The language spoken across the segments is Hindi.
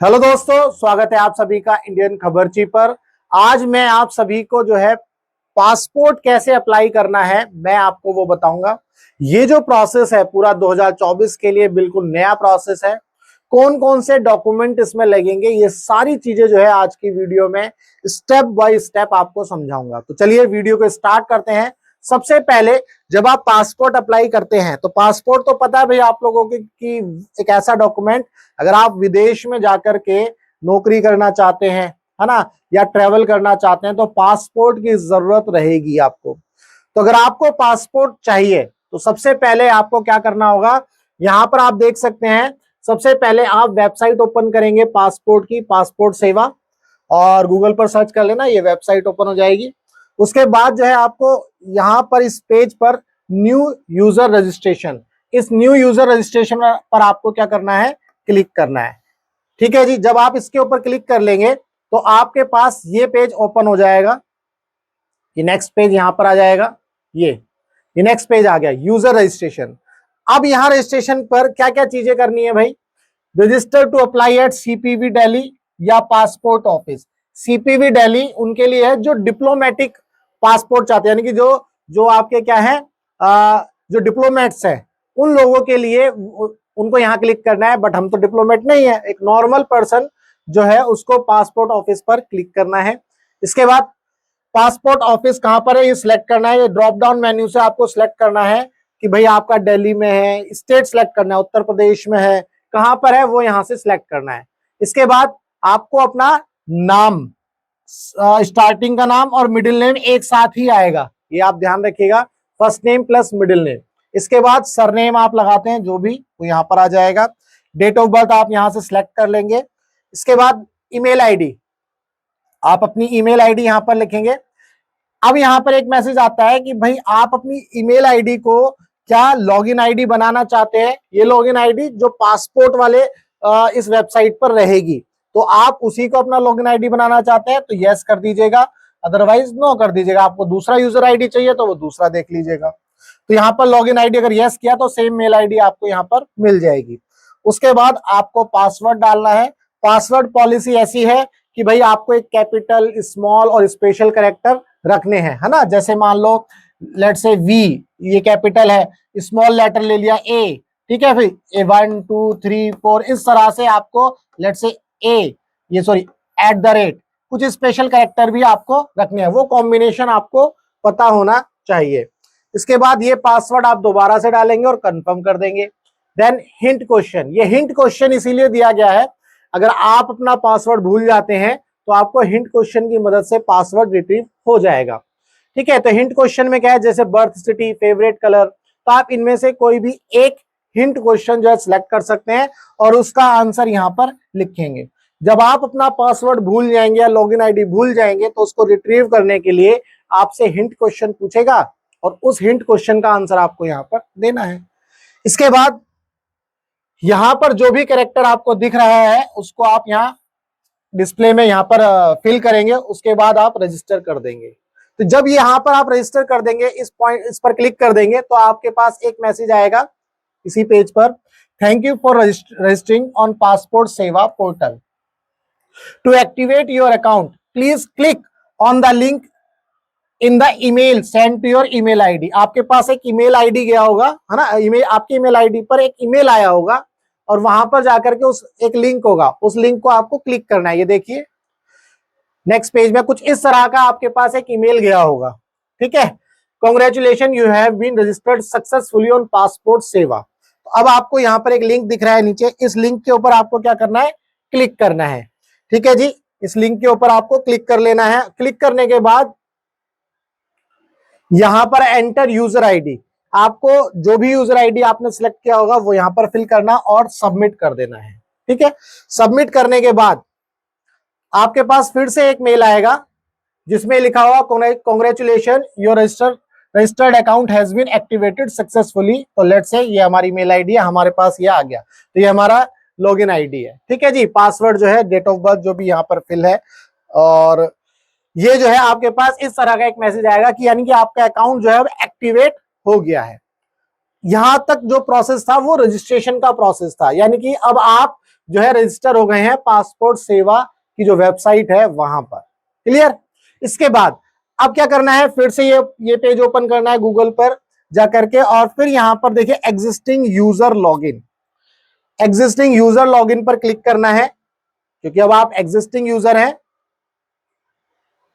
हेलो दोस्तों, स्वागत है आप सभी का इंडियन खबरची पर। आज मैं आप सभी को जो है पासपोर्ट कैसे अप्लाई करना है मैं आपको वो बताऊंगा। ये जो प्रोसेस है पूरा 2024 के लिए बिल्कुल नया प्रोसेस है। कौन कौन से डॉक्यूमेंट इसमें लगेंगे ये सारी चीजें जो है आज की वीडियो में स्टेप बाय स्टेप आपको समझाऊंगा। तो चलिए वीडियो को स्टार्ट करते हैं। सबसे पहले जब आप पासपोर्ट अप्लाई करते हैं तो पासपोर्ट तो पता है भाई आप लोगों की कि एक ऐसा डॉक्यूमेंट, अगर आप विदेश में जाकर के नौकरी करना चाहते हैं, है ना, या ट्रेवल करना चाहते हैं तो पासपोर्ट की जरूरत रहेगी आपको। तो अगर आपको पासपोर्ट चाहिए तो सबसे पहले आपको क्या करना होगा, यहां पर आप देख सकते हैं। सबसे पहले आप वेबसाइट ओपन करेंगे पासपोर्ट की, पासपोर्ट सेवा, और गूगल पर सर्च कर लेना, ये वेबसाइट ओपन हो जाएगी। उसके बाद जो है आपको यहां पर इस पेज पर न्यू यूजर रजिस्ट्रेशन, इस न्यू यूजर रजिस्ट्रेशन पर आपको क्या करना है, क्लिक करना है। ठीक है जी, जब आप इसके ऊपर क्लिक कर लेंगे तो आपके पास ये पेज ओपन हो जाएगा। ये नेक्स्ट पेज यहां पर आ जाएगा। ये नेक्स्ट पेज आ गया, यूजर रजिस्ट्रेशन। अब यहां रजिस्ट्रेशन पर क्या क्या चीजें करनी है भाई, register to apply at CPV Delhi या पासपोर्ट ऑफिस। सीपीवी दिल्ली उनके लिए है जो डिप्लोमेटिक पासपोर्ट चाहते हैं, यानी कि जो जो आपके क्या है, जो डिप्लोमेट्स हैं उन लोगों के लिए उनको यहां क्लिक करना है। बट हम तो डिप्लोमेट नहीं है, एक नॉर्मल पर्सन जो है उसको पासपोर्ट ऑफिस पर क्लिक करना है। इसके बाद पासपोर्ट ऑफिस कहां पर है ये सिलेक्ट करना है। ये ड्रॉप डाउन मेन्यू से आपको सिलेक्ट करना है कि भाई आपका दिल्ली में है, स्टेट सिलेक्ट करना है, उत्तर प्रदेश में है, कहां पर है वो यहां से सिलेक्ट करना है। इसके बाद आपको अपना नाम, स्टार्टिंग का नाम और मिडिल नेम एक साथ ही आएगा, ये आप ध्यान रखिएगा, first name plus middle name. इसके बाद सरनेम आप लगाते हैं जो भी, वो यहां पर आ जाएगा। डेट ऑफ बर्थ आप यहां से सिलेक्ट कर लेंगे। इसके बाद ईमेल आईडी, आप अपनी ईमेल आईडी यहां पर लिखेंगे। अब यहां पर एक मैसेज आता है कि भाई आप अपनी ईमेल आईडी को क्या लॉगिन आईडी बनाना चाहते हैं। ये लॉगिन आईडी जो पासपोर्ट वाले इस वेबसाइट पर रहेगी, तो आप उसी को अपना लॉगिन आईडी बनाना चाहते हैं तो यस कर दीजिएगा, अदरवाइज नो कर दीजिएगा। आपको दूसरा यूजर आईडी चाहिए तो वो दूसरा देख लीजिएगा। तो यहाँ पर लॉगिन आईडी अगर यस किया तो सेम मेल आईडी आपको यहाँ पर मिल जाएगी। उसके बाद आपको पासवर्ड डालना है। पासवर्ड पॉलिसी ऐसी है कि भाई आपको एक कैपिटल, स्मॉल और स्पेशल कैरेक्टर रखने हैं, है ना। जैसे मान लो लेट से वी, ये कैपिटल है, स्मॉल लेटर ले लिया ए, ठीक है, फिर ए 1 2 3 4 इस तरह से आपको लेट से ए, ये सॉरी @ कुछ स्पेशल कैरेक्टर भी आपको रखने हैं, वो कॉम्बिनेशन आपको पता होना चाहिए। इसके बाद ये पासवर्ड आप दोबारा से डालेंगे और कंफर्म कर देंगे। देन हिंट क्वेश्चन, ये हिंट क्वेश्चन इसीलिए दिया गया है, अगर आप अपना पासवर्ड भूल जाते हैं तो आपको हिंट क्वेश्चन की मदद से पासवर्ड रिट्रीव हो जाएगा। ठीक है, तो हिंट क्वेश्चन में क्या है, जैसे बर्थ सिटी, फेवरेट कलर, तो आप इनमें से कोई भी एक हिंट क्वेश्चन जो है सिलेक्ट कर सकते हैं और उसका आंसर यहां पर लिखेंगे। जब आप अपना पासवर्ड भूल जाएंगे या लॉगिन आईडी भूल जाएंगे तो उसको रिट्रीव करने के लिए आपसे हिंट क्वेश्चन पूछेगा और उस हिंट क्वेश्चन का आंसर आपको यहां पर देना है। इसके बाद यहां पर जो भी कैरेक्टर आपको दिख रहा है उसको आप यहां डिस्प्ले में यहां पर फिल करेंगे। उसके बाद आप रजिस्टर कर देंगे। तो जब यहां पर आप रजिस्टर कर देंगे, इस पर क्लिक कर देंगे तो आपके पास एक मैसेज आएगा इसी पेज पर, thank you for registering on passport Seva portal, to activate your account please click on the link in the email send to your email ID. आपके पास एक ईमेल आईडी गया होगा, है ना, ईमेल, आपकी ईमेल आईडी पर एक ईमेल आया होगा और वहां पर जाकर के उस एक लिंक होगा, उस लिंक को आपको क्लिक करना है। ये देखिए नेक्स्ट पेज में कुछ इस तरह का आपके पास एक ईमेल गया होगा। ठीक है, congratulation you have been registered successfully on passport Seva. तो अब आपको यहां पर एक लिंक दिख रहा है नीचे, इस लिंक के ऊपर आपको क्या करना है, क्लिक करना है। ठीक है जी, इस लिंक के ऊपर आपको क्लिक कर लेना है। क्लिक करने के बाद यहां पर एंटर यूजर आईडी, आपको जो भी यूजर आईडी आपने सिलेक्ट किया होगा वो यहां पर फिल करना और सबमिट कर देना है। ठीक है, सबमिट करने के बाद आपके पास फिर से एक मेल आएगा जिसमें लिखा हुआ congratulation your registered account has been activated successfully. तो लेट्स से ये हमारी मेल आईडी है, हमारे पास ये आ गया, तो ये हमारा लॉगिन आईडी है। ठीक है जी, पासवर्ड जो है, डेट ऑफ बर्थ जो भी यहाँ पर फिल है, और ये जो है आपके पास इस तरह का एक मैसेज आएगा कि यानी कि आपका अकाउंट जो है एक्टिवेट हो गया है। यहां तक जो प्रोसेस था वो रजिस्ट्रेशन का प्रोसेस था, यानी कि अब आप जो है रजिस्टर हो गए हैं पासपोर्ट सेवा की जो वेबसाइट है वहां पर। क्लियर। इसके बाद अब क्या करना है, फिर से ये पेज ओपन करना है गूगल पर जाकर के, और फिर यहां पर देखिए existing user login, existing user login पर क्लिक करना है, क्योंकि अब आप एग्जिस्टिंग यूजर हैं।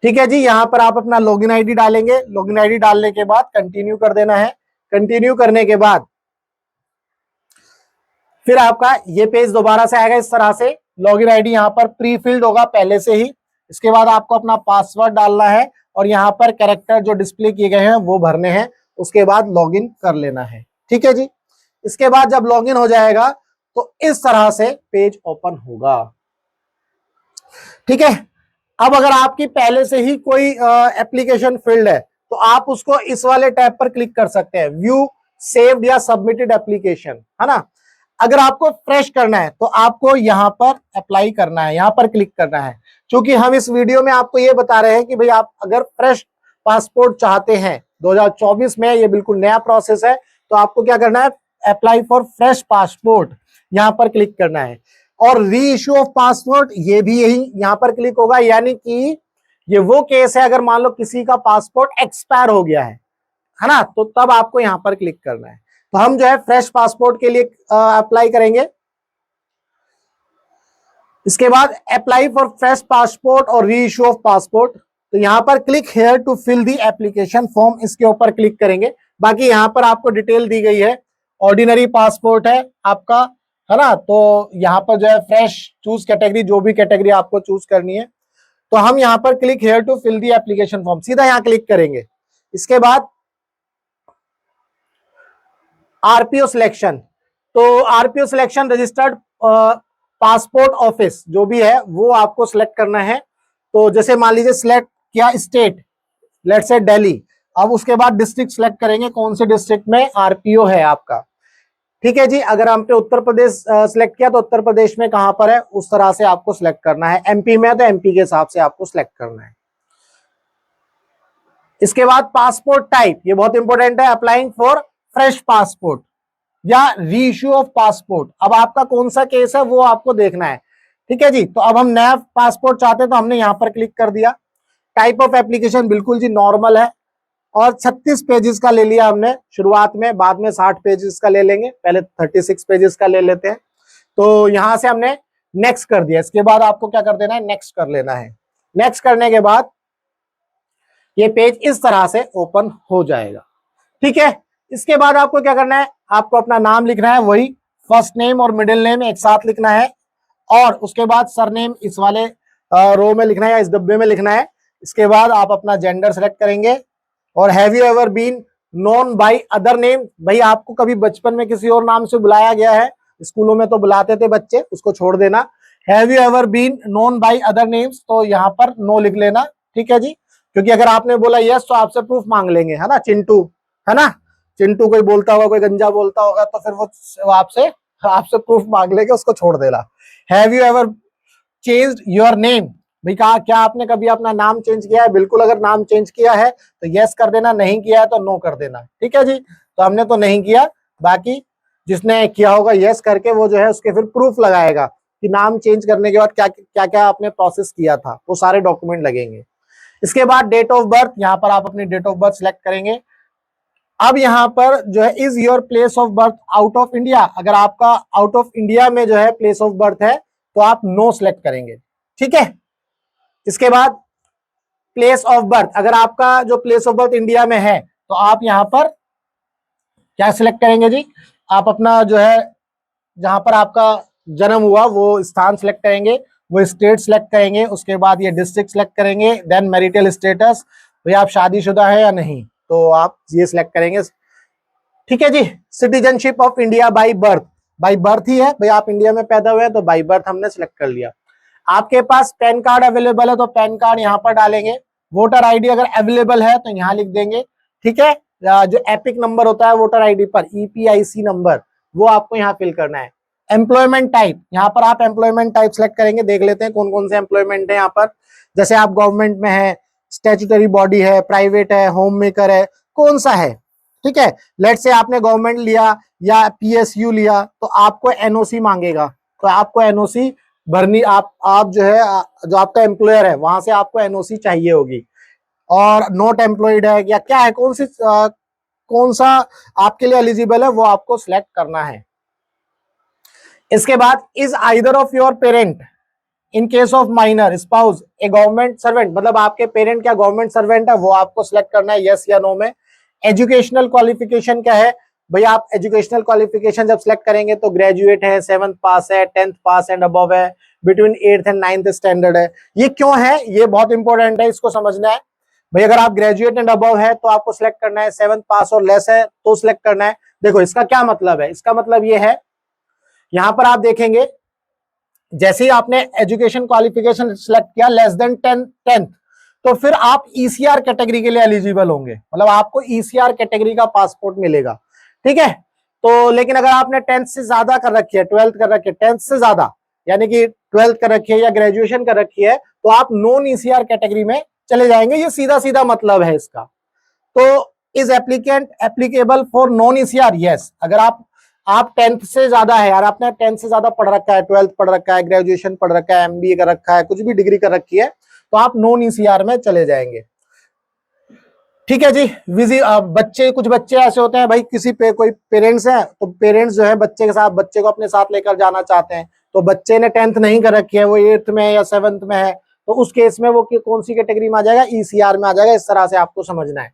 ठीक है जी, यहां पर आप अपना लॉगिन आईडी डालेंगे, लॉगिन आईडी डालने के बाद कंटिन्यू कर देना है। कंटिन्यू करने के बाद फिर आपका ये पेज दोबारा से आएगा इस तरह से। लॉगिन आईडी यहां पर प्री फिल्ड होगा पहले से ही। इसके बाद आपको अपना पासवर्ड डालना है और यहाँ पर कैरेक्टर जो डिस्प्ले किए गए हैं वो भरने हैं। उसके बाद लॉगिन कर लेना है। ठीक है जी। इसके बाद जब लॉगिन हो जाएगा तो इस तरह से पेज ओपन होगा। ठीक है। अब अगर आपकी पहले से ही कोई एप्लीकेशन फिल्ड है तो आप उसको इस वाले टैब पर क्लिक कर सकते हैं, व्यू सेव्ड या सबमिटेड एप्लीकेशन, है ना। अगर आपको फ्रेश करना है तो आपको यहां पर अप्लाई करना है, यहां पर क्लिक करना है। क्योंकि हम इस वीडियो में आपको ये बता रहे हैं कि भाई आप अगर फ्रेश पासपोर्ट चाहते हैं 2024 में, ये बिल्कुल नया प्रोसेस है, तो आपको क्या करना है, अप्लाई फॉर फ्रेश पासपोर्ट यहां पर क्लिक करना है। और री इश्यू ऑफ पासपोर्ट ये भी यही यहां पर क्लिक होगा, यानी कि ये वो केस है अगर मान लो किसी का पासपोर्ट एक्सपायर हो गया है ना, तो तब आपको यहां पर क्लिक करना है। तो हम जो है फ्रेश पासपोर्ट के लिए अप्लाई करेंगे। इसके बाद अप्लाई फॉर फ्रेश पासपोर्ट और री इश्यू ऑफ पासपोर्ट, तो यहां पर click here to fill the application form, इसके ऊपर क्लिक करेंगे। बाकी यहां पर आपको डिटेल दी गई है, ऑर्डिनरी पासपोर्ट है आपका, है ना, तो यहां पर जो है फ्रेश चूज कैटेगरी, जो भी कैटेगरी आपको चूज करनी है। तो हम यहां पर click here to fill the application form, सीधा यहां क्लिक करेंगे। इसके बाद आरपीओ सिलेक्शन, तो RPO selection registered passport office जो भी है वो आपको सिलेक्ट करना है। तो जैसे मान लीजिए सिलेक्ट किया स्टेट, लेट्स से दिल्ली। अब उसके बाद डिस्ट्रिक्ट सिलेक्ट करेंगे, कौन से डिस्ट्रिक्ट में आरपीओ है आपका। ठीक है जी। अगर हमने उत्तर प्रदेश सिलेक्ट किया तो उत्तर प्रदेश में कहां पर है उस तरह से आपको सिलेक्ट करना है। एमपी में है तो एमपी के हिसाब से आपको सिलेक्ट करना है। इसके बाद पासपोर्ट टाइप, ये बहुत इंपॉर्टेंट है, अप्लाइंग फॉर फ्रेश पासपोर्ट या री इश्यू ऑफ पासपोर्ट। अब आपका कौन सा केस है वो आपको देखना है। ठीक है जी। तो अब हम नया पासपोर्ट चाहते हैं तो हमने यहां पर क्लिक कर दिया। टाइप ऑफ एप्लीकेशन बिल्कुल जी नॉर्मल है, और 36 पेजेस का ले लिया हमने शुरुआत में, बाद में 60 पेजेस का ले लेंगे, पहले 36 पेजेस का ले लेते हैं। तो यहां से हमने नेक्स्ट कर दिया। इसके बाद आपको क्या कर देना है, नेक्स्ट कर लेना है। नेक्स्ट करने के बाद ये पेज इस तरह से ओपन हो जाएगा। ठीक है। इसके बाद आपको क्या करना है, आपको अपना नाम लिखना है, वही फर्स्ट नेम और मिडिल नेम एक साथ लिखना है, और उसके बाद सरनेम इस वाले रो में लिखना है या इस डब्बे में लिखना है। इसके बाद आप अपना जेंडर सेलेक्ट करेंगे, और have you ever been known by other name, भाई आपको कभी बचपन में किसी और नाम से बुलाया गया है, स्कूलों में तो बुलाते थे बच्चे, उसको छोड़ देना। Have you ever been known by other names, तो यहाँ पर नो लिख लेना। ठीक है जी। क्योंकि अगर आपने बोला यस तो आपसे प्रूफ मांग लेंगे, है ना, चिंटू, है ना, चिंटू कोई बोलता होगा, कोई गंजा बोलता होगा, तो फिर वो आपसे प्रूफ मांग लेके उसको छोड़ देना। Have you ever changed your name, भाई कहा क्या आपने कभी अपना नाम चेंज किया है, बिल्कुल अगर नाम चेंज किया है तो यस कर देना, नहीं किया है तो नो कर देना। ठीक है जी। तो हमने तो नहीं किया, बाकी जिसने किया होगा यस करके वो जो है उसके फिर प्रूफ लगाएगा कि नाम चेंज करने के बाद क्या क्या क्या आपने प्रोसेस किया था, वो सारे डॉक्यूमेंट लगेंगे। इसके बाद डेट ऑफ बर्थ, यहाँ पर आप अपनी डेट ऑफ बर्थ सिलेक्ट करेंगे। अब यहाँ पर जो है is your place of birth out of India, अगर आपका आउट ऑफ इंडिया में जो है प्लेस ऑफ बर्थ है तो आप नो सिलेक्ट करेंगे। ठीक है। इसके बाद प्लेस ऑफ बर्थ, अगर आपका जो प्लेस ऑफ बर्थ इंडिया में है तो आप यहां पर क्या सिलेक्ट करेंगे जी, आप अपना जो है जहां पर आपका जन्म हुआ वो स्थान सिलेक्ट करेंगे, वो स्टेट सिलेक्ट करेंगे, उसके बाद ये डिस्ट्रिक्ट सिलेक्ट करेंगे, देन मैरिटल स्टेटस, भाई आप शादीशुदा है या नहीं, तो आप ये सिलेक्ट करेंगे। ठीक है जी। Citizenship of India by birth ही है, भाई आप इंडिया में पैदा हुए हैं तो बाय बर्थ हमने सिलेक्ट कर लिया। आपके पास पैन कार्ड अवेलेबल है तो पैन कार्ड यहाँ पर डालेंगे। वोटर आईडी अगर अवेलेबल है तो यहाँ लिख देंगे। ठीक है। जो एपिक नंबर होता है वोटर आईडी पर, EPIC नंबर, वो आपको यहाँ फिल करना है। एम्प्लॉयमेंट टाइप, यहाँ पर आप एम्प्लॉयमेंट टाइप सेलेक्ट करेंगे। देख लेते हैं कौन कौन से एम्प्लॉयमेंट है यहाँ पर, जैसे आप गवर्नमेंट में है, स्टैट्यूटरी बॉडी है, प्राइवेट है, होम मेकर है, कौन सा है। ठीक है। लेट्स से आपने गवर्नमेंट लिया या PSU लिया तो आपको NOC मांगेगा, तो आपको एनओसी भरनी, आप जो है जो आपका एम्प्लॉयर है वहां से आपको एनओसी चाहिए होगी। और नॉट एम्प्लॉयड है या क्या है, कौन सा आपके लिए एलिजिबल है वो आपको सिलेक्ट करना है। इसके बाद is either of your parent in case of minor spouse A government servant, मतलब आपके पेरेंट क्या गवर्नमेंट सर्वेंट है वो आपको सिलेक्ट करना है यस या नो में। एजुकेशनल क्वालिफिकेशन क्या है भैया, आप एजुकेशनल क्वालिफिकेशन जब सिलेक्ट करेंगे तो ग्रेजुएट है, 7th पास है, 10th पास एंड अबव है, between 8th and 9th standard है। ये क्यों है, ये बहुत इंपॉर्टेंट है, इसको समझना है भाई। अगर आप ग्रेजुएट एंड अबव है तो आपको सिलेक्ट करना है, 7th पास और लेस है तो सिलेक्ट करना है। देखो इसका क्या मतलब है, इसका मतलब ये है, यहां पर आप देखेंगे जैसे ही आपने एजुकेशन क्वालिफिकेशन सिलेक्ट किया लेस देन 10th, तो फिर आप ईसीआर कैटेगरी के लिए एलिजिबल होंगे, मतलब आपको ईसीआर कैटेगरी का पासपोर्ट मिलेगा, ठीक है। तो लेकिन अगर आपने 10th से ज्यादा कर रखी है, 12th कर रखी है, 10th से ज्यादा यानी कि 12th कर रखी है या ग्रेजुएशन कर रखी है, तो आप नॉन ईसीआर कैटेगरी में चले जाएंगे। ये सीधा सीधा मतलब है इसका। तो is applicant applicable for non ECR, yes. अगर आप 10th से ज्यादा है यार, आपने 10th से ज्यादा पढ़ रखा है, 12th पढ़ रखा है, ग्रेजुएशन पढ़ रखा है, एमबीए कर रखा है, कुछ भी डिग्री कर रखी है, तो आप नॉन ईसीआर में चले जाएंगे, ठीक है जी। बच्चे, कुछ बच्चे ऐसे होते हैं भाई, किसी पे कोई पेरेंट्स हैं तो पेरेंट्स जो है बच्चे के साथ, बच्चे को अपने साथ लेकर जाना चाहते हैं, तो बच्चे ने 10th नहीं कर रखी है, वो 8th में या 7th में है, तो उस केस में वो कौन सी कैटेगरी में आ जाएगा, ईसीआर में आ जाएगा। इस तरह से आपको समझना है।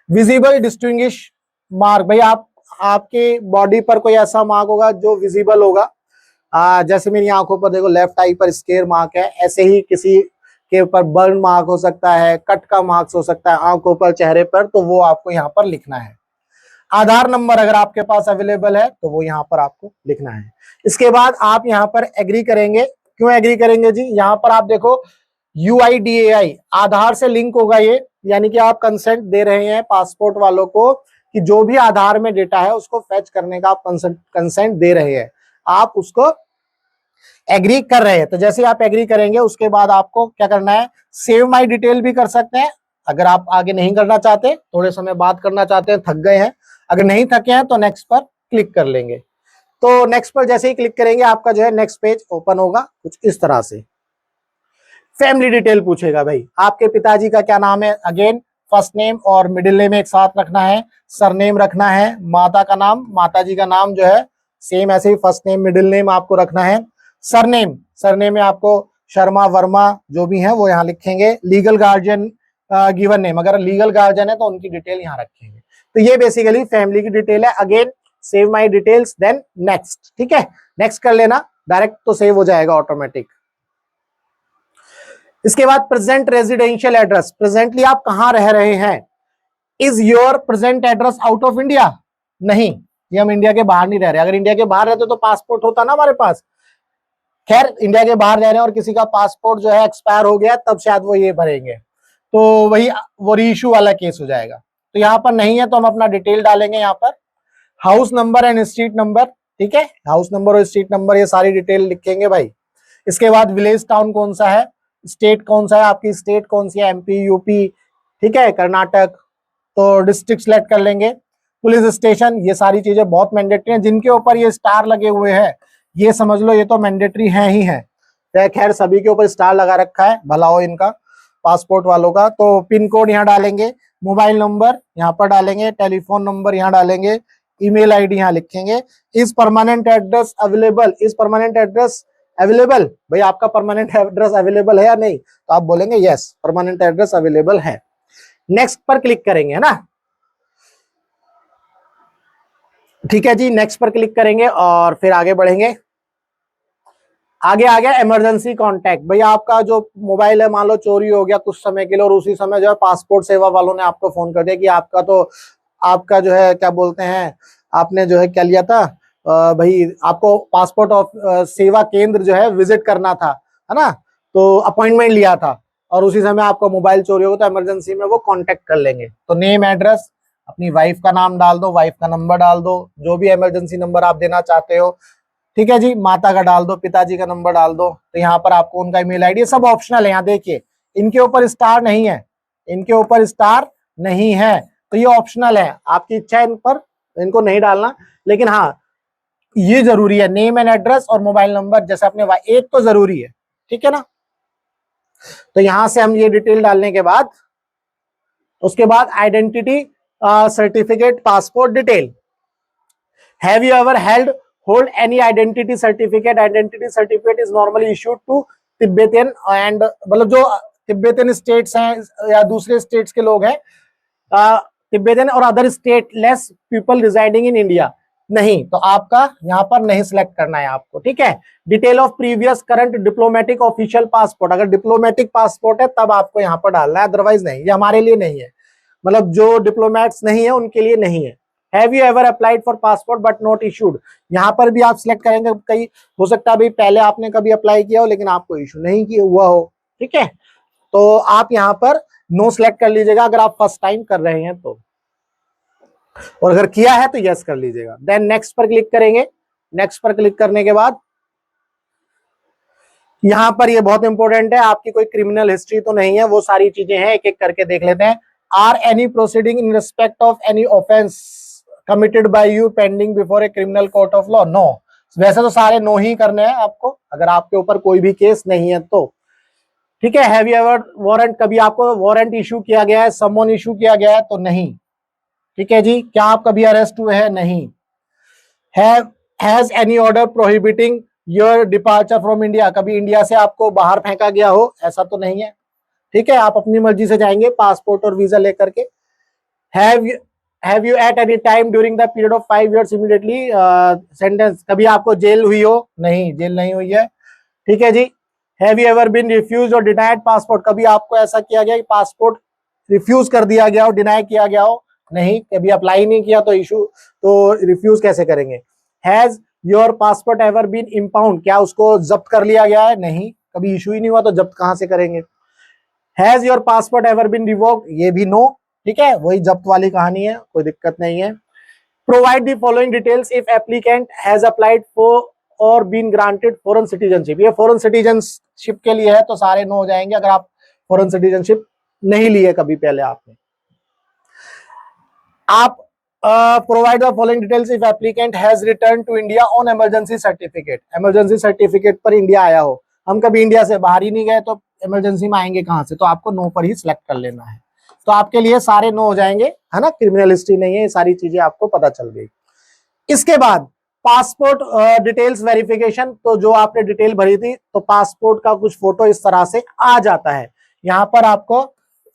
विजिबल डिस्टिंग्विश मार्क, भाई आपके बॉडी पर कोई ऐसा मार्क होगा जो विजिबल होगा, जैसे मेरी आंखों पर देखो लेफ्ट आई पर स्केयर मार्क है, ऐसे ही किसी के ऊपर बर्न मार्क हो सकता है, कट का मार्क्स हो सकता है आंखों पर, चेहरे पर, तो वो आपको यहाँ पर लिखना है। आधार नंबर अगर आपके पास अवेलेबल है तो वो यहाँ पर आपको लिखना है। इसके बाद आप यहाँ पर एग्री करेंगे। क्यों एग्री करेंगे जी, यहाँ पर आप देखो UIDAI आधार से लिंक होगा ये, यानी कि आप कंसेंट दे रहे हैं पासपोर्ट वालों को कि जो भी आधार में डेटा है उसको फेच करने का आप कंसेंट दे रहे हैं, आप उसको एग्री कर रहे हैं। तो जैसे आप एग्री करेंगे उसके बाद आपको क्या करना है, सेव माई डिटेल भी कर सकते हैं। अगर आप आगे नहीं करना चाहते, थोड़े समय बाद करना चाहते हैं, थक गए हैं, अगर नहीं थके हैं तो नेक्स्ट पर क्लिक कर लेंगे। तो नेक्स्ट पर जैसे ही क्लिक करेंगे आपका जो है नेक्स्ट पेज ओपन होगा कुछ इस तरह से। फैमिली डिटेल पूछेगा भाई, आपके पिताजी का क्या नाम है, अगेन फर्स्ट नेम और मिडिल नेम एक साथ रखना है, सरनेम रखना है, माता का नाम, माताजी का नाम जो है सेम ऐसे ही फर्स्ट नेम मिडिल नेम आपको रखना है। सरनेम में आपको शर्मा वर्मा जो भी है वो यहाँ लिखेंगे। लीगल गार्जियन गिवन नेम, अगर लीगल गार्जियन है तो उनकी डिटेल यहाँ रखेंगे। तो ये बेसिकली फैमिली की डिटेल है। Again save my details, then next, ठीक है, नेक्स्ट कर लेना, डायरेक्ट तो सेव हो जाएगा ऑटोमेटिक। इसके बाद प्रेजेंट रेजिडेंशियल एड्रेस, प्रेजेंटली आप कहां रह रहे हैं। Is your present address out of India, नहीं, ये हम इंडिया के बाहर नहीं रह रहे। अगर इंडिया के बाहर रहते तो पासपोर्ट होता ना हमारे पास। खैर इंडिया के बाहर रह रहे हैं और किसी का पासपोर्ट जो है एक्सपायर हो गया, तब शायद वो ये भरेंगे, तो वही वो रीइश्यू वाला केस हो जाएगा। तो यहाँ पर नहीं है तो हम अपना डिटेल डालेंगे यहाँ पर, house number and street number, ठीक है, हाउस नंबर और स्ट्रीट नंबर ये सारी डिटेल लिखेंगे भाई। इसके बाद विलेज टाउन कौन सा है, स्टेट कौन सा है, आपकी स्टेट कौन सी है, MP यूपी, ठीक है, कर्नाटक, तो डिस्ट्रिक्ट सेलेक्ट कर लेंगे। पुलिस स्टेशन, ये सारी चीजें बहुत मैंडेटरी हैं, जिनके ऊपर ये स्टार लगे हुए हैं ये समझ लो ये तो मैंडेटरी है ही है। खैर सभी के ऊपर स्टार लगा रखा है, भला हो इनका पासपोर्ट वालों का। तो पिन कोड यहाँ डालेंगे, मोबाइल नंबर यहाँ पर डालेंगे, टेलीफोन नंबर यहाँ डालेंगे, ईमेल आईडी यहाँ लिखेंगे। Is permanent address available, is permanent address available, भाई आपका परमानेंट एड्रेस अवेलेबल है या नहीं, तो आप बोलेंगे यस परमानेंट एड्रेस अवेलेबल है। नेक्स्ट पर क्लिक करेंगे, है ना, ठीक है जी, नेक्स्ट पर क्लिक करेंगे और फिर आगे बढ़ेंगे। आगे आ गया इमरजेंसी कांटेक्ट, भाई आपका जो मोबाइल है मान लो चोरी हो गया कुछ समय के लिए और उसी समय जो है पासपोर्ट सेवा वालों ने आपको फोन कर दिया कि आपका जो है क्या बोलते हैं, आपने जो है क्या लिया था, भाई आपको पासपोर्ट सेवा केंद्र जो है विजिट करना था, है ना, तो अपॉइंटमेंट लिया था और उसी समय आपका मोबाइल चोरी होगा, तो इमरजेंसी में वो कांटेक्ट कर लेंगे। तो नेम एड्रेस, अपनी वाइफ का नाम डाल दो, वाइफ का नंबर डाल दो, जो भी इमरजेंसी नंबर आप देना चाहते हो, ठीक है जी, माता का डाल दो, पिताजी का नंबर डाल दो। तो यहाँ पर आपको उनका ईमेल आईडी, सब ऑप्शनल है, यहाँ देखिए इनके ऊपर स्टार नहीं है, इनके ऊपर स्टार नहीं है, तो ये ऑप्शनल है, आपकी इच्छा है इन पर इनको नहीं डालना, लेकिन हाँ ये जरूरी है, नेम एंड एड्रेस और मोबाइल नंबर, जैसे अपने एक तो जरूरी है, ठीक है ना। तो यहां से हम ये डिटेल डालने के बाद उसके बाद identity certificate passport detail, have you ever held hold any identity certificate, identity certificate is normally issued to Tibetan and, मतलब जो तिब्बतियन स्टेट्स हैं या दूसरे स्टेट्स के लोग हैं, तिब्बतियन और other state less people residing in India, नहीं, तो आपका यहाँ पर नहीं सिलेक्ट करना है आपको, ठीक है। Detail of previous current diplomatic official passport, अगर डिप्लोमेटिक पासपोर्ट है तब आपको यहाँ पर डालना है, अदरवाइज नहीं, ये हमारे लिए नहीं है, मतलब जो डिप्लोमेट्स नहीं है उनके लिए नहीं है। Have you ever applied for passport but not issued, यहाँ पर भी आप सिलेक्ट करेंगे, कई हो सकता है भाई पहले आपने कभी अप्लाई किया हो लेकिन आपको इशू नहीं किया हुआ हो, ठीक है, तो आप यहाँ पर नो सिलेक्ट कर लीजिएगा अगर आप फर्स्ट टाइम कर रहे हैं तो, और अगर किया है तो यस कर लीजिएगा। देन नेक्स्ट पर क्लिक करेंगे। नेक्स्ट पर क्लिक करने के बाद यहां पर ये बहुत इंपॉर्टेंट है, आपकी कोई क्रिमिनल हिस्ट्री तो नहीं है, वो सारी चीजें हैं, एक एक करके देख लेते हैं। Are any proceeding in respect of any offence committed by you pending before a criminal court of law, no, वैसे तो सारे नो ही करने हैं आपको, अगर आपके ऊपर कोई भी केस नहीं है तो, ठीक है। हैव यू एवर वारंट, कभी आपको वारंट इशू किया गया है, समन इशू किया गया है तो नहीं, ठीक है जी। क्या आप कभी अरेस्ट हुए हैं, नहीं। Has any order prohibiting your departure from India, कभी इंडिया से आपको बाहर फेंका गया हो, ऐसा तो नहीं है, ठीक है, आप अपनी मर्जी से जाएंगे पासपोर्ट और वीजा लेकर के। Have you at any time during the period of 5 years immediately sentence, कभी आपको जेल हुई हो, नहीं, जेल नहीं हुई है, ठीक है जी। Have you ever been refuse or denied passport, कभी आपको ऐसा किया गया कि पासपोर्ट रिफ्यूज कर दिया गया हो, डिनाई किया गया हो, नहीं, कभी अप्लाई नहीं किया तो इशू, तो रिफ्यूज कैसे करेंगे। Has your passport ever been impound, क्या उसको जब्त कर लिया गया है, नहीं, कभी इशू ही नहीं हुआ तो जब्त कहां से करेंगे। Has your passport ever been revoked, ये भी नो, ठीक है, वही जब्त वाली कहानी है, कोई दिक्कत नहीं है। Provide the following details if applicant has applied for और बीन ग्रांटेड फॉरेन सिटीजनशिप, ये फॉरेन सिटीजनशिप के लिए है तो सारे नो हो जाएंगे अगर आप फॉरेन सिटीजनशिप नहीं लिए कभी पहले आपने। आप provide the following details if applicant has return to India on emergency certificate, emergency certificate पर इंडिया आया हो, हम कभी इंडिया से बाहर ही नहीं गए तो इमरजेंसी में आएंगे कहां से, तो आपको नो पर ही सिलेक्ट कर लेना है, तो आपके लिए सारे नो हो जाएंगे, है ना, क्रिमिनल हिस्ट्री नहीं है, ये सारी चीजें आपको पता चल गई। इसके बाद पासपोर्ट डिटेल्स वेरिफिकेशन, तो जो आपने डिटेल भरी थी तो पासपोर्ट का कुछ फोटो इस तरह से आ जाता है, यहाँ पर आपको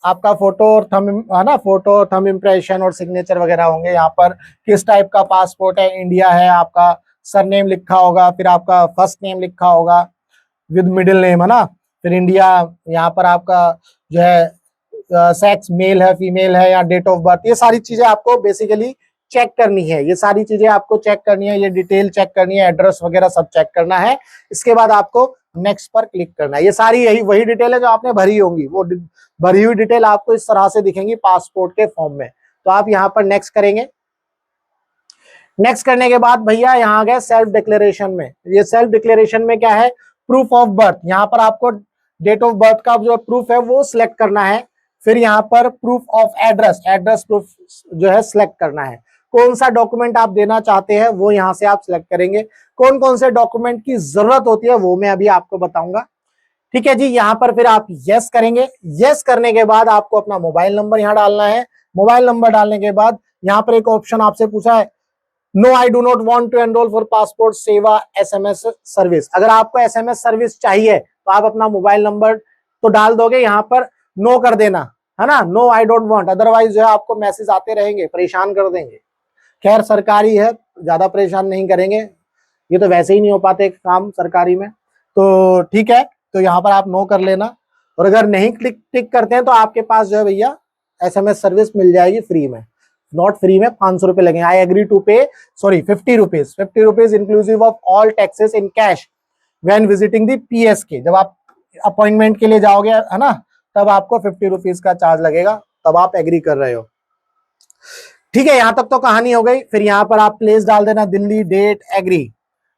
आपका फोटो और थंब, है ना, फोटो, थंब इम्प्रेशन और सिग्नेचर वगैरह होंगे। यहाँ पर किस टाइप का पासपोर्ट है, इंडिया है, आपका सरनेम लिखा होगा, फिर आपका फर्स्ट नेम लिखा होगा विद मिडिल नेम, है ना, फिर इंडिया, यहाँ पर आपका जो है सेक्स मेल है, फीमेल है, या डेट ऑफ बर्थ, ये सारी चीजें आपको बेसिकली चेक करनी है, ये सारी चीजें आपको चेक करनी है, ये डिटेल चेक करनी है, एड्रेस वगैरह सब चेक करना है। इसके बाद आपको नेक्स्ट पर क्लिक करना है। ये सारी यही वही डिटेल है जो आपने भरी होंगी, वो भरी हुई डिटेल आपको इस तरह से दिखेंगी पासपोर्ट के फॉर्म में, तो आप यहाँ पर नेक्स्ट करेंगे। नेक्स्ट करने के बाद भैया यहाँ गए सेल्फ डिक्लेरेशन में। ये सेल्फ डिक्लेरेशन में क्या है, प्रूफ ऑफ बर्थ, यहाँ पर आपको डेट ऑफ बर्थ का जो प्रूफ है वो सिलेक्ट करना है। फिर यहाँ पर proof of address, address proof जो है सिलेक्ट करना है। कौन सा डॉक्यूमेंट आप देना चाहते हैं वो यहाँ से आप सिलेक्ट करेंगे। कौन कौन से डॉक्यूमेंट की जरूरत होती है वो मैं अभी आपको बताऊंगा, ठीक है जी। यहाँ पर फिर आप यस करेंगे। यस करने के बाद आपको अपना मोबाइल नंबर यहाँ डालना है। मोबाइल नंबर डालने के बाद यहाँ पर एक ऑप्शन आपसे पूछा है, no I do not want to enrol for passport Seva SMS service. अगर आपको एसएमएस सर्विस चाहिए तो आप अपना मोबाइल नंबर तो डाल दोगे, यहाँ पर नो कर देना, है ना, no I don't want, otherwise जो है आपको मैसेज आते रहेंगे, परेशान कर देंगे। खैर सरकारी है, ज्यादा परेशान नहीं करेंगे, ये तो वैसे ही नहीं हो पाते काम सरकारी में, तो ठीक है, तो यहाँ पर आप नो कर लेना। और अगर नहीं टिक करते हैं तो आपके पास जो है भैया एसएमएस सर्विस मिल जाएगी फ्री में, नॉट फ्री में, 500 रुपए लगेंगे। आई एग्री टू पे, sorry 50 rupees, 50 rupees inclusive of all taxes in cash when visiting the PSK. जब आप अपॉइंटमेंट के लिए जाओगे, है ना, तब आपको 50 रुपीज का चार्ज लगेगा, तब आप एग्री कर रहे हो, ठीक है। यहां तक तो कहानी हो गई। फिर यहाँ पर आप प्लेस डाल देना, दिल्ली, डेट, एग्री,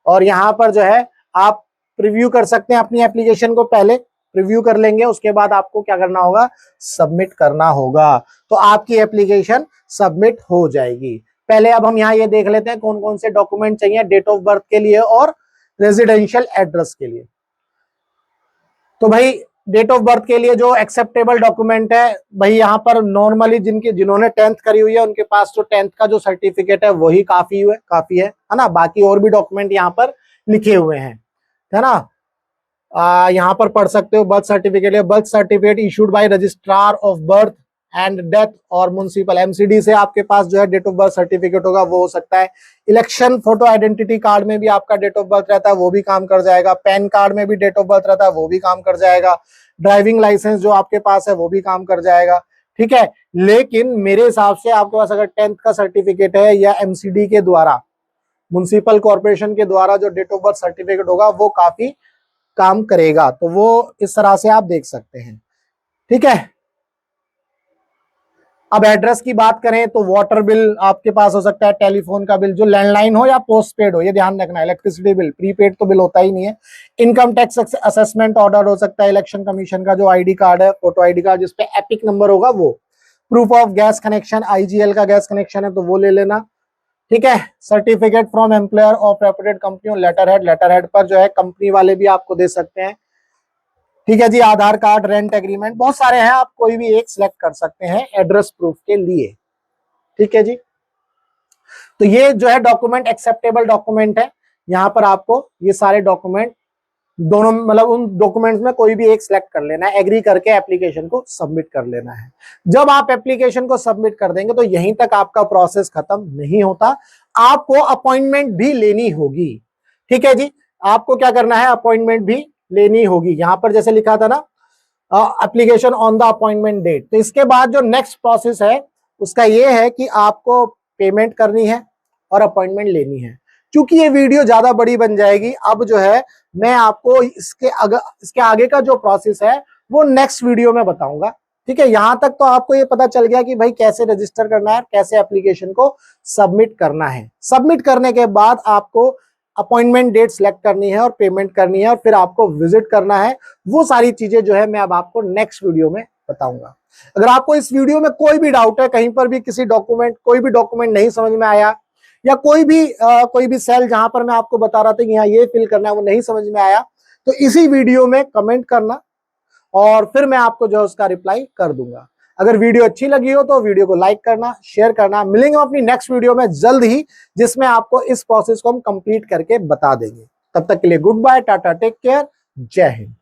और यहाँ पर जो है आप प्रीव्यू कर सकते हैं अपनी एप्लीकेशन को, पहले प्रीव्यू कर लेंगे, उसके बाद आपको क्या करना होगा, सबमिट करना होगा, तो आपकी एप्लीकेशन सबमिट हो जाएगी। पहले अब हम यहाँ ये देख लेते हैं कौन कौन से डॉक्यूमेंट चाहिए डेट ऑफ बर्थ के लिए और रेजिडेंशियल एड्रेस के लिए। तो भाई डेट ऑफ बर्थ के लिए जो एक्सेप्टेबल डॉक्यूमेंट है भाई, यहाँ पर नॉर्मली जिन्होंने 10th करी हुई है उनके पास तो 10th का जो सर्टिफिकेट है वही काफी है ना। बाकी और भी डॉक्यूमेंट यहाँ पर लिखे हुए हैं, है ना। यहाँ पर पढ़ सकते हो birth certificate issued by registrar of birth and death और म्युनिसिपल एमसीडी से आपके पास जो है डेट ऑफ बर्थ सर्टिफिकेट होगा वो हो सकता है। इलेक्शन फोटो आइडेंटिटी कार्ड में भी आपका डेट ऑफ बर्थ रहता है, वो भी काम कर जाएगा। पैन कार्ड में भी डेट ऑफ बर्थ रहता है, वो भी काम कर जाएगा। ड्राइविंग लाइसेंस जो आपके पास है वो भी काम कर जाएगा, ठीक है। लेकिन मेरे हिसाब से आपके पास अगर 10th का सर्टिफिकेट है या एमसीडी के द्वारा, म्युनिसिपल कॉर्पोरेशन के द्वारा जो डेट ऑफ बर्थ सर्टिफिकेट होगा वो काफी काम करेगा। तो वो इस तरह से आप देख सकते हैं, ठीक है। अब एड्रेस की बात करें तो वाटर बिल आपके पास हो सकता है, टेलीफोन का बिल जो लैंडलाइन हो या पोस्टपेड हो, ये ध्यान रखना। इलेक्ट्रिसिटी बिल, प्रीपेड तो बिल होता ही नहीं है। इनकम टैक्स असेसमेंट ऑर्डर हो सकता है, इलेक्शन कमीशन का जो आईडी कार्ड है, फोटो आईडी कार्ड जिसपे एपिक नंबर होगा वो। Proof of gas connection, IGL का गैस कनेक्शन है तो वो ले लेना, ठीक है। Certificate from employer of reputed company, letter head पर जो है कंपनी वाले भी आपको दे सकते हैं, ठीक है जी। आधार कार्ड, रेंट एग्रीमेंट, बहुत सारे हैं, आप कोई भी एक सिलेक्ट कर सकते हैं एड्रेस प्रूफ के लिए, ठीक है जी। तो ये जो है डॉक्यूमेंट एक्सेप्टेबल डॉक्यूमेंट है। यहाँ पर आपको ये सारे डॉक्यूमेंट दोनों मतलब उन डॉक्यूमेंट्स में कोई भी एक सिलेक्ट कर लेना है, एग्री करके एप्लीकेशन को सबमिट कर लेना है। जब आप एप्लीकेशन को सबमिट कर देंगे तो यहीं तक आपका प्रोसेस खत्म नहीं होता, आपको अपॉइंटमेंट भी लेनी होगी, ठीक है जी। आपको क्या करना है, अपॉइंटमेंट भी लेनी होगी। यहां पर जैसे लिखा था ना application on the appointment date, तो इसके बाद जो नेक्स्ट प्रोसेस है उसका ये है कि आपको पेमेंट करनी है और अपॉइंटमेंट लेनी है। क्योंकि ये वीडियो ज्यादा बड़ी बन जाएगी, अब जो है मैं आपको इसके आगे का जो प्रोसेस है वो नेक्स्ट वीडियो में बताऊंगा, ठीक है। यहां तक तो आपको ये पता चल गया कि भाई कैसे रजिस्टर करना है, कैसे एप्लीकेशन को सबमिट करना है। सबमिट करने के बाद आपको अपॉइंटमेंट डेट सिलेक्ट करनी है और पेमेंट करनी है और फिर आपको विजिट करना है। वो सारी चीजें जो है मैं अब आपको नेक्स्ट वीडियो में बताऊंगा। अगर आपको इस वीडियो में कोई भी डाउट है, कहीं पर भी कोई भी डॉक्यूमेंट नहीं समझ में आया, या कोई भी सेल जहां पर मैं आपको बता रहा था कि यहाँ ये फिल करना है वो नहीं समझ में आया, तो इसी वीडियो में कमेंट करना और फिर मैं आपको जो है उसका रिप्लाई कर दूंगा। अगर वीडियो अच्छी लगी हो तो वीडियो को लाइक करना, शेयर करना। मिलेंगे अपनी नेक्स्ट वीडियो में जल्द ही, जिसमें आपको इस प्रोसेस को हम कंप्लीट करके बता देंगे। तब तक के लिए good bye, tata, take care, जय हिंद।